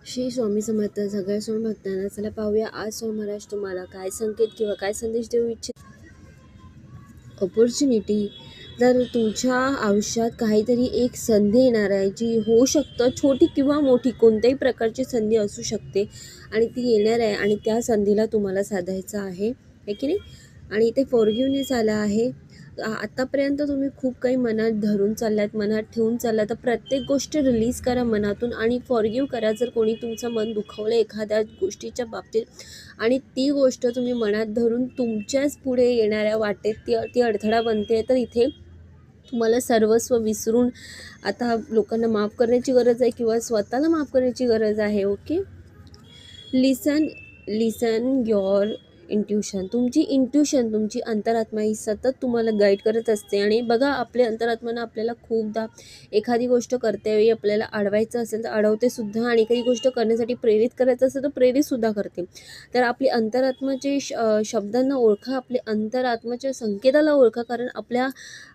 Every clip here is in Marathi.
श्री स्वामी समर्थ. सगळ्या स्वामी भक्तांना चला पाहूया आज स्वामी महाराज तुम्हाला काय संकेत किंवा काय संदेश देऊ इच्छित. अपॉर्च्युनिटी. जर तुमच्या आयुष्यात काहीतरी एक संधी येणार आहे, जी होऊ शकतं छोटी किंवा मोठी, कोणत्याही प्रकारची संधी असू शकते आणि ती येणार आहे आणि त्या संधीला तुम्हाला साधायचं आहे की नाही. आणि इथे फॉरगिव्हनेस आला आहे. आतापर्यंत तुम्ही खूप काही मनात धरून चाललात, मनात ठेवून चाललात, तर प्रत्येक गोष्ट रिलीज करा मनातून आणि फॉरगिव्ह करा. जर कोणी तुमचं मन दुखावलं एखाद्या गोष्टीच्या बाबतीत आणि ती गोष्ट तुम्ही मनात धरून तुमच्याच पुढे येणाऱ्या वाटेत ती अडथळा बनते, तर इथे तुम्हाला सर्वस्व विसरून आता लोकांना माफ करण्याची गरज आहे किंवा स्वतःला माफ करण्याची गरज आहे. ओके. Listen your intuition. तुमची इंट्युशन, तुमची अंतरात्मा ही सतत तुम्हाला गाईड करत असते. आणि बघा, आपल्या अंतरात्म्यानं आपल्याला खूपदा एखादी गोष्ट करतेवेळी आपल्याला अडवायचं असेल तर अडवते सुद्धा, आणि काही गोष्ट करण्यासाठी प्रेरित करायचं असेल तर प्रेरितसुद्धा करते. तर आपली अंतरात्म्याचे शब्दांना ओळखा, आपल्या अंतरात्म्याच्या संकेताला ओळखा, कारण आपल्या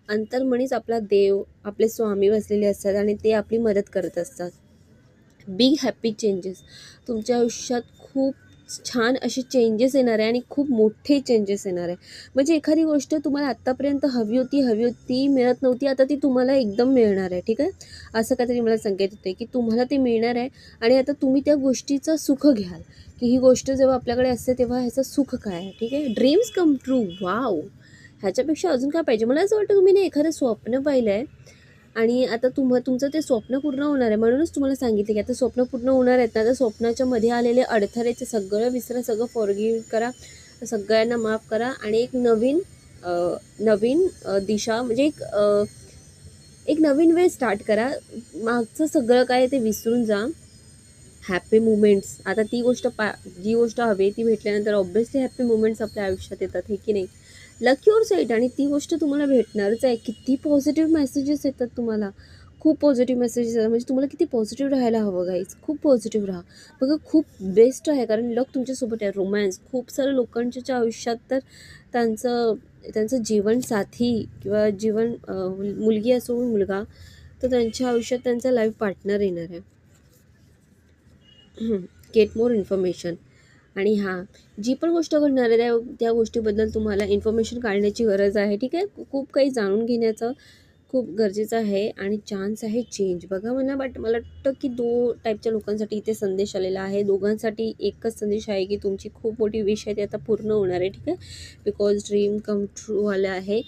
अंतर्मनीच आपला देव, आपले स्वामी बसलेले असतात आणि ते आपली मदत करत असतात. Big happy changes. तुमच्या आयुष्यात खूप छान असे चेंजेस येणार आहे आणि खूप मोठे चेंजेस येणार आहे. म्हणजे एखादी गोष्ट तुम्हाला आत्तापर्यंत हवी होती मिळत नव्हती, आता ती तुम्हाला एकदम मिळणार आहे. ठीक आहे. असं काहीतरी मला संकेत होते की तुम्हाला ते मिळणार आहे आणि आता तुम्ही त्या गोष्टीचं सुख घ्याल, की ही गोष्ट जेव्हा आपल्याकडे असते तेव्हा ह्याचं सुख काय आहे. ठीक आहे. Dreams come true. वाव, ह्याच्यापेक्षा अजून काय पाहिजे. मला असं वाटतं तुम्ही ना एखादं स्वप्न पाहिलं आहे आणि आता तुमचं ते स्वप्न पूर्ण होणार आहे. म्हणूनच तुम्हाला सांगितले की आता स्वप्न पूर्ण होणार आहेत ना, तर स्वप्नाच्या मध्ये आलेले अडथळ्याचे सगळं विसरा, सगळं फॉरगिव्ह करा, सगळ्यांना माफ करा आणि एक नवीन दिशा, म्हणजे एक नवीन वेळ स्टार्ट करा. मागचं सगळं काय ते विसरून जा. Happy moments. आता ती गोष्ट जी गोष्ट हवी ती भेटल्यानंतर ऑब्व्हियसली हॅपी मुमेंट्स आपल्या आयुष्यात येतात, हे की नाही. लक युअर साईड, आणि ती गोष्ट तुम्हाला भेटणारच आहे. किती पॉझिटिव्ह मेसेजेस येतात तुम्हाला, खूप पॉझिटिव्ह मेसेजेस येतात. म्हणजे तुम्हाला किती पॉझिटिव्ह राहायला हवं गाईज, खूप पॉझिटिव्ह राहा. बघा, खूप बेस्ट आहे, कारण लक तुमच्यासोबत आहे. रोमॅन्स, खूप साऱ्या लोकांच्या आयुष्यात तर त्यांचं जीवनसाथी किंवा मुलगी असो मुलगा, तर त्यांच्या आयुष्यात त्यांचा लाईफ पार्टनर येणार आहे. Get more information. आणि हां, जी पण गोष्ट घडणार आहे त्या गोष्टीबद्दल तुम्हाला इन्फॉर्मेशन काढण्याची गरज आहे. ठीक आहे. खूप काही जाणून घेण्याचं खूप गरजेचं आहे आणि चान्स आहे चेंज. बघा, मला वाटतं की 2 टाईपच्या लोकांसाठी इथे संदेश आलेला आहे. दोघांसाठी एकच संदेश आहे की तुमची खूप मोठी विश आहे ती आता पूर्ण होणार आहे. ठीक आहे. बिकॉज ड्रीम कम ट्रू आलं आहे.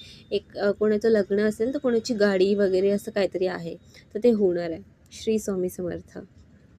कोणाचं लग्न असेल तर कोणाची गाडी वगैरे असं काहीतरी आहे, तर ते होणार आहे. श्री स्वामी समर्थ.